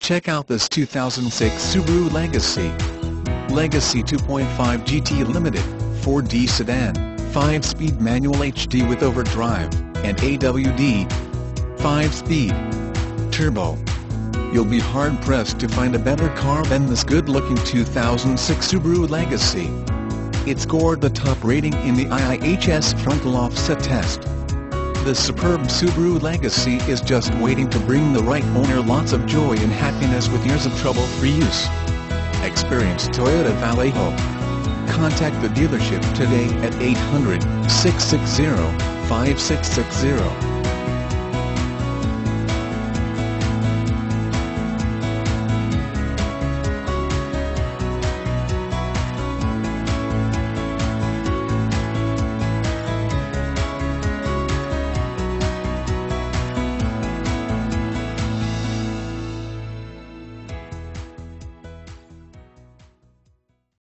Check out this 2006 Subaru Legacy. Legacy 2.5 GT Limited, 4D sedan, 5-speed manual HD with overdrive, and AWD. 5-speed turbo. You'll be hard-pressed to find a better car than this good-looking 2006 Subaru Legacy. It scored the top rating in the IIHS frontal offset test. This superb Subaru Legacy is just waiting to bring the right owner lots of joy and happiness with years of trouble-free use. Experience Toyota Vallejo. Contact the dealership today at 800-660-5660.